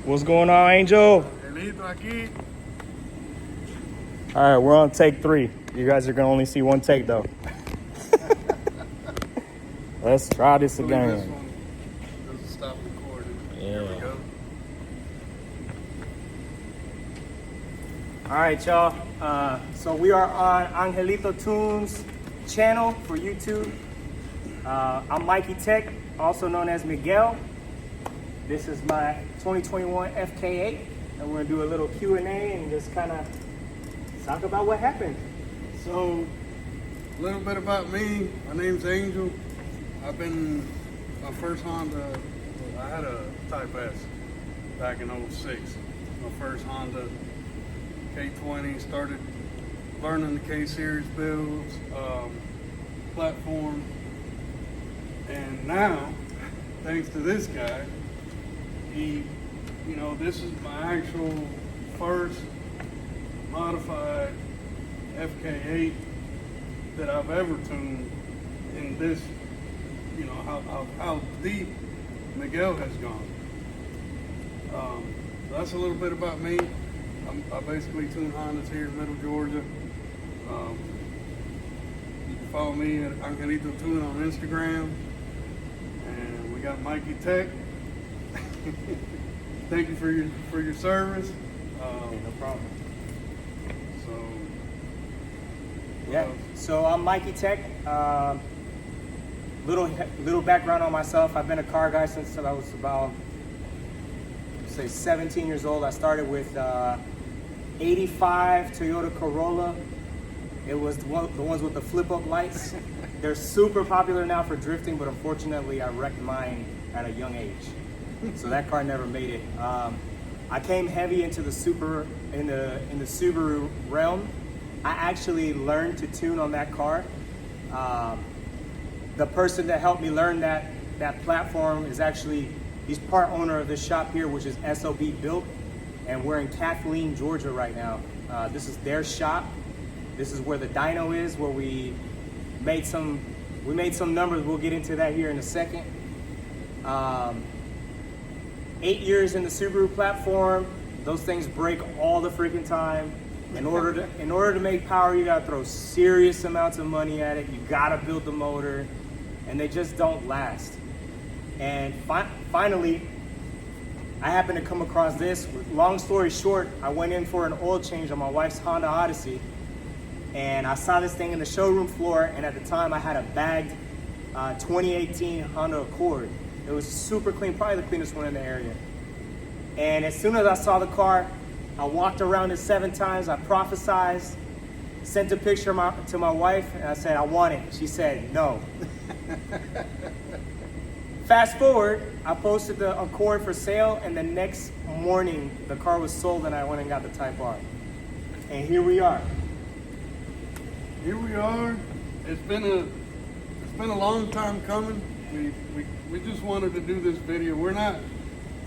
What's going on, Angel? Aquí. All right, we're on take 3. You guys are gonna only see one take though. Let's try this again. This one doesn't stop recording. There we go. All right, y'all. So we are on Angelito Tunes channel for YouTube. I'm Mikey Tech, also known as Miguel. This is my 2021 FK8, and we're gonna do a little Q&A and just kind of talk about what happened. So, a little bit about me. My name's Angel. I've been my first Honda. I had a Type S back in '06. My first Honda K20. Started learning the K series builds, platform, and now, thanks to this guy, this is my actual first modified FK8 that I've ever tuned in this, how deep Miguel has gone. That's a little bit about me. I basically tune Hondas here in Middle Georgia. You can follow me at Angelito Tune on Instagram. And we got Mikey Tech. Thank you for your service. No problem. So So I'm Mikey Tech. Little background on myself. I've been a car guy since I was about 17 years old. I started with 85 Toyota Corolla. It was the ones with the flip-up lights. They're super popular now for drifting, but unfortunately I wrecked mine at a young age. So that car never made it. I came heavy into the Subaru realm. I actually learned to tune on that car. The person that helped me learn that platform is actually, he's part owner of this shop here, which is SOB Built, and we're in Kathleen, Georgia right now. This is their shop. This is where the dyno is, where we made some numbers. We'll get into that here in a second. 8 years in the Subaru platform. Those things break all the freaking time. In order to make power, you gotta throw serious amounts of money at it. You gotta build the motor, and they just don't last. And finally, I happened to come across this. Long story short, I went in for an oil change on my wife's Honda Odyssey, and I saw this thing in the showroom floor, and at the time I had a bagged 2018 Honda Accord. It was super clean, probably the cleanest one in the area. And as soon as I saw the car, I walked around it 7 times, I prophesied, sent a picture to my wife, and I said, I want it. She said, no. Fast forward, I posted the Accord for sale, and the next morning, the car was sold, and I went and got the Type R. And here we are. here we are. It's been a long time coming. We just wanted to do this video. We're not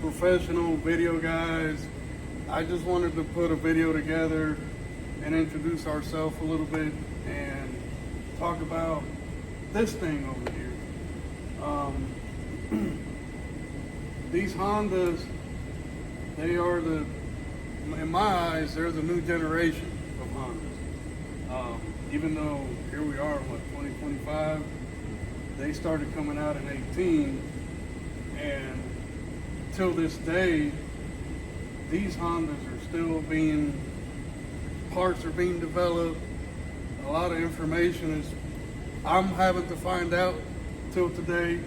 professional video guys. I just wanted to put a video together and introduce ourselves a little bit and talk about this thing over here. These Hondas, they are in my eyes, they're the new generation of Hondas. Even though here we are, 2025, they started coming out in 18, and till this day, these Hondas are still parts are being developed. A lot of information I'm having to find out till today.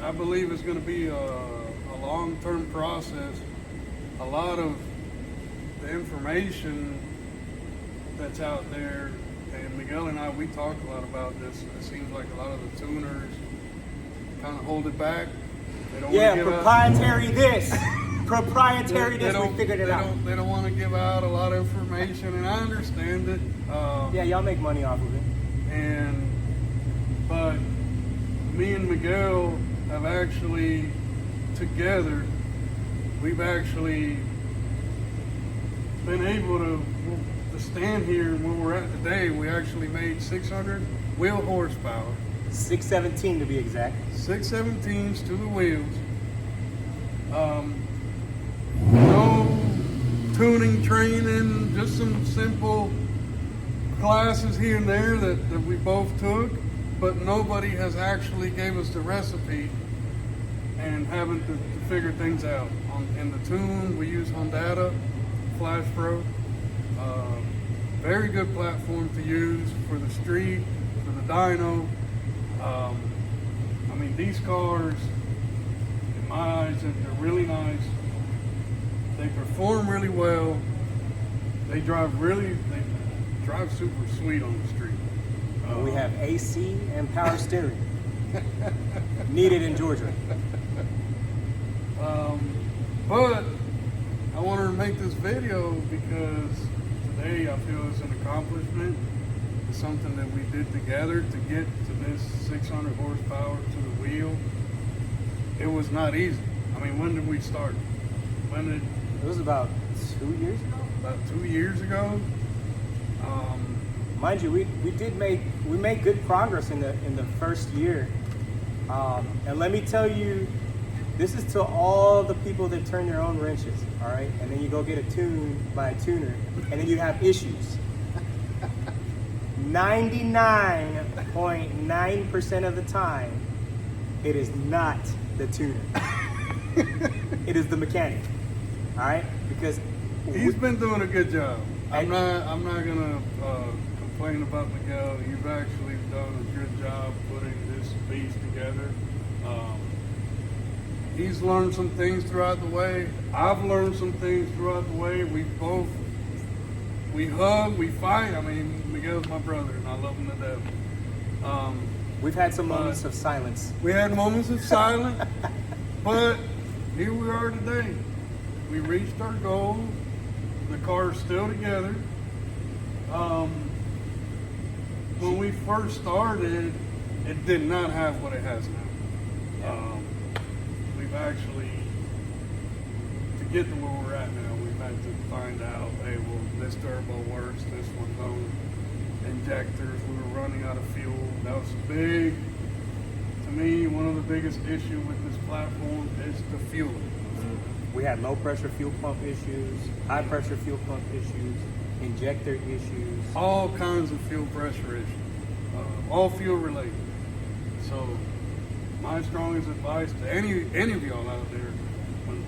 I believe it's going to be a long-term process. A lot of the information that's out there, and Miguel and I, we talk a lot about this. It seems like a lot of the tuners kind of hold it back. They don't want to give proprietary this. Proprietary this, we figured it out. They don't want to give out a lot of information, and I understand it. Yeah, y'all make money off of it. But me and Miguel have actually, together, we've actually been able to stand here where we're at today. We actually made 600 wheel horsepower. 617 to be exact. 617s to the wheels. No tuning training, just some simple classes here and there that we both took, but nobody has actually gave us the recipe and having to figure things out. In the tune, we use Honda Flash Pro. Very good platform to use for the street, for the dyno. I mean, these cars, in my eyes, they're really nice. They perform really well. They drive super sweet on the street. We have AC and power steering. Needed in Georgia. But I wanted to make this video because today I feel it's an accomplishment. It's something that we did together to get to this 600 horsepower to the wheel. It was not easy. I mean, when did we start? It was about 2 years ago. About 2 years ago. Mind you, we made good progress in the first year. And let me tell you, this is to all the people that turn their own wrenches, all right? And then you go get a tune by a tuner, and then you have issues. 99.9% of the time, it is not the tuner. It is the mechanic, all right? Because he's been doing a good job. I'm not gonna complain about Miguel. You've actually done a good job putting this piece together. He's learned some things throughout the way. I've learned some things throughout the way. We hug, we fight. I mean, Miguel's my brother, and I love him to death. we've had some moments of silence. We had moments of silence, but here we are today. We reached our goal. The car's still together. When we first started, it did not have what it has now. We've actually, to get to where we're at now, we've had to find out, hey, well, this turbo works, this one don't. Injectors, we were running out of fuel. That was big. To me, one of the biggest issues with this platform is the fuel. We had low pressure fuel pump issues, high pressure fuel pump issues, injector issues. All kinds of fuel pressure issues, all fuel related. So my strongest advice to any of y'all out there when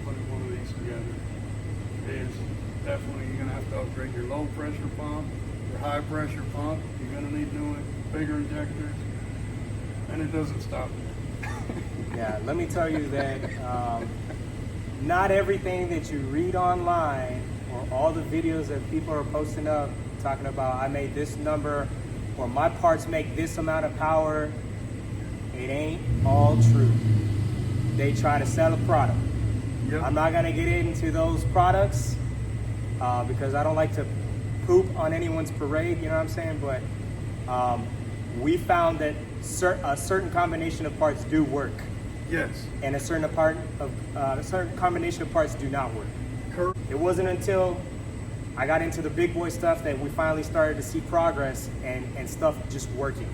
putting one of these together is definitely you're gonna have to upgrade your low pressure pump, your high pressure pump. You're gonna need new, bigger injectors, and it doesn't stop there. Yeah, let me tell you that not everything that you read online or all the videos that people are posting up talking about I made this number or my parts make this amount of power, it ain't all true. They try to sell a product. Yep. I'm not gonna get into those products because I don't like to poop on anyone's parade, you know what I'm saying? But we found that a certain combination of parts do work. Yes. And a certain combination of parts do not work. Correct. It wasn't until I got into the big boy stuff that we finally started to see progress and stuff just working.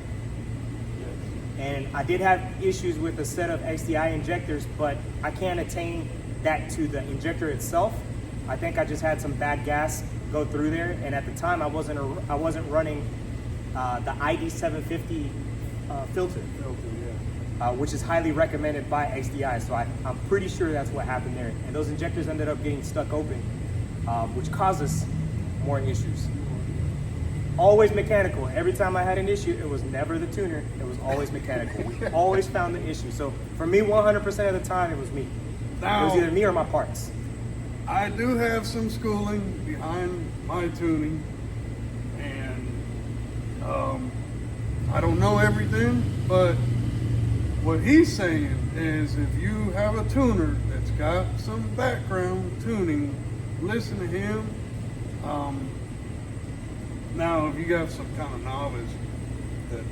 Yes. And I did have issues with a set of XDI injectors, but I can't attain that to the injector itself. I think I just had some bad gas go through there, and at the time I wasn't running the ID 750 filter. Which is highly recommended by XDI, so I'm pretty sure that's what happened there. And those injectors ended up getting stuck open, which caused us more issues. Always mechanical. Every time I had an issue, it was never the tuner, it was always mechanical. We always found the issue. So for me, 100% of the time, it was me. Now, it was either me or my parts. I do have some schooling behind my tuning, and I don't know everything, but what he's saying is if you have a tuner that's got some background tuning, listen to him. Now, if you got some kind of novice that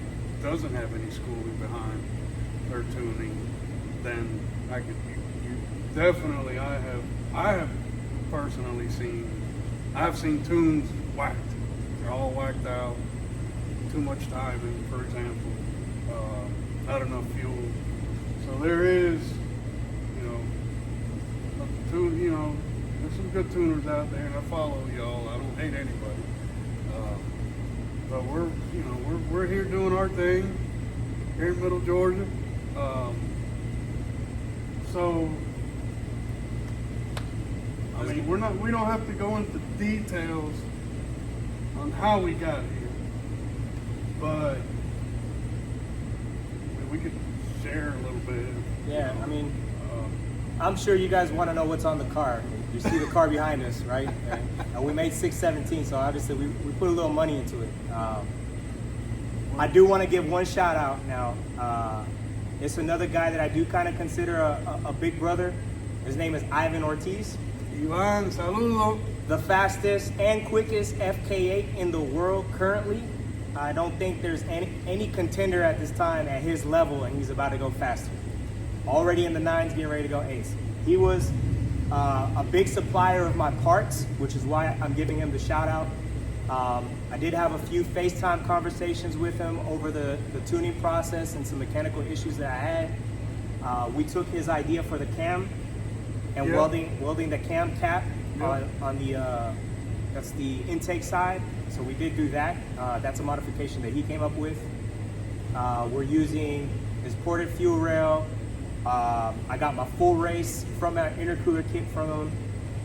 doesn't have any schooling behind their tuning, then you definitely, I have personally I've seen tunes whacked. They're all whacked out, too much timing, for example. Not enough fuel. So there is, some good tuners out there, and I follow y'all. I don't hate anybody. But we're here doing our thing here in Middle Georgia. So I mean, we don't have to go into details on how we got here, but we could share a little bit. Yeah, I mean, I'm sure you guys want to know what's on the car. You see the car behind us, right? And we made 617, so obviously we put a little money into it. I do want to give one shout out now. It's another guy that I do kind of consider a big brother. His name is Ivan Ortiz. Ivan, saludo. The fastest and quickest FK8 in the world currently. I don't think there's any contender at this time at his level, and he's about to go faster. Already in the 9s, getting ready to go ace. He was a big supplier of my parts, which is why I'm giving him the shout out. I did have a few FaceTime conversations with him over the tuning process and some mechanical issues that I had. We took his idea for the cam and welding the cam cap on the that's the intake side. So we did do that. That's a modification that he came up with. We're using his ported fuel rail. I got my full race from an intercooler kit from him,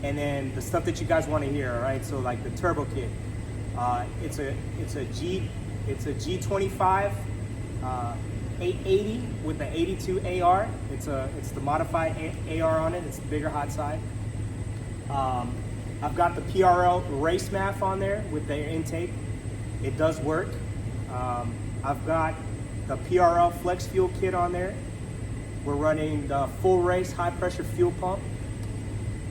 and then the stuff that you guys want to hear. All right, so like the turbo kit. It's a G25 880 with the 82 AR. It's the modified AR on it. It's the bigger hot side. I've got the PRL race MAF on there with the intake. It does work. I've got the PRL flex fuel kit on there. We're running the full race high pressure fuel pump.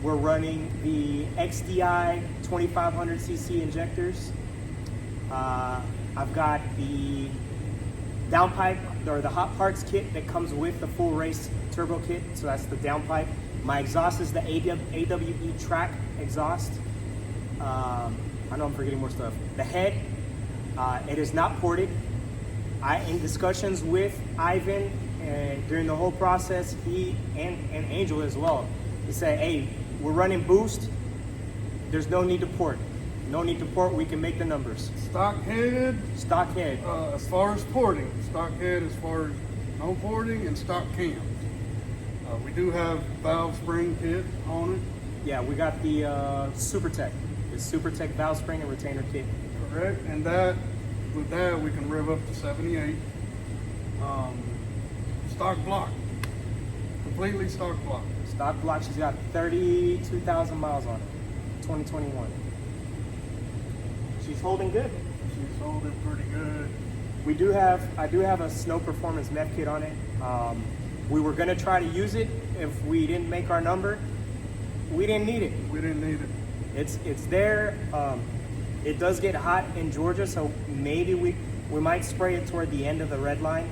We're running the XDI 2500cc injectors. I've got the downpipe or the hot parts kit that comes with the full race turbo kit. So that's the downpipe. My exhaust is the AWE track exhaust. I know I'm forgetting more stuff. The head, it is not ported. In discussions with Ivan and during the whole process, he and Angel as well, he said, hey, we're running boost. There's no need to port. No need to port, we can make the numbers. Stock head. Stock head. As far as porting. Stock head as far as no porting, and stock cam. We do have valve spring kit on it. Yeah, we got the SuperTech. It's SuperTech valve spring and retainer kit. Correct, and with that we can rev up to 78. Stock block. Completely stock block. Stock block, she's got 32,000 miles on it, 2021. She's holding good. She's holding pretty good. I do have a snow performance meth kit on it. We were gonna try to use it if we didn't make our number. We didn't need it. We didn't need it. It's there. It does get hot in Georgia, so maybe we might spray it toward the end of the red line,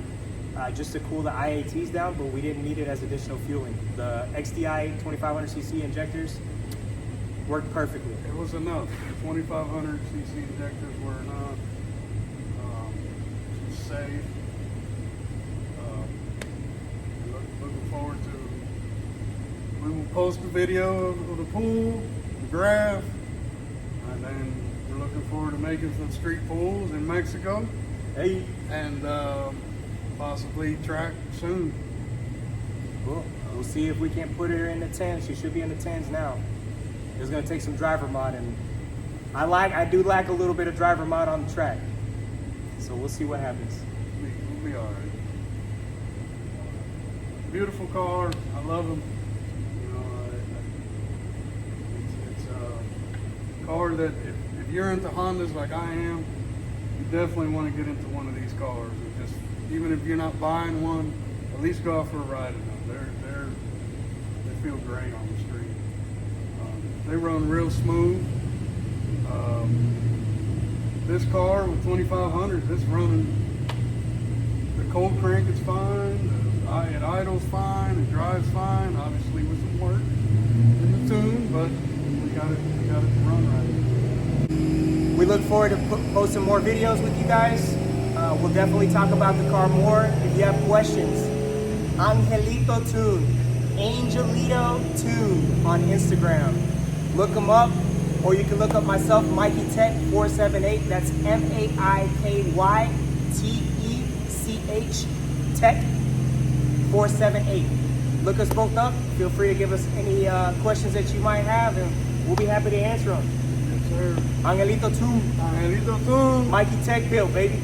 just to cool the IATs down, but we didn't need it as additional fueling. The XDI 2500cc injectors worked perfectly. It was enough. The 2500cc injectors were enough. Safe. Looking forward to. We will post a video of the pool, the graph, and then we're looking forward to making some street pools in Mexico. Hey. And possibly track soon. Cool. We'll see if we can put her in the 10s. She should be in the 10s now. It's gonna take some driver mod, and I do lack a little bit of driver mod on the track. So we'll see what happens. We'll be all right. Beautiful car. I love them. You know, it's a car that if you're into Hondas like I am, you definitely want to get into one of these cars. And just even if you're not buying one, at least go out for a ride in them. They feel great on the street. They run real smooth. This car with 2500s, it's running. The cold crank is fine. It idles fine. It drives fine. Obviously with some work in the tune, but we got it to run right. We look forward to posting more videos with you guys. We'll definitely talk about the car more. If you have questions, Angelito Tune, Angelito Tune on Instagram. Look them up, or you can look up myself, Mikey Tech 478. That's MAIKYTECH Tech 478. Look us both up. Feel free to give us any questions that you might have, and we'll be happy to answer them. Yes, sir. Angelito 2, Angelito, tú. Mikey Tech Build, baby.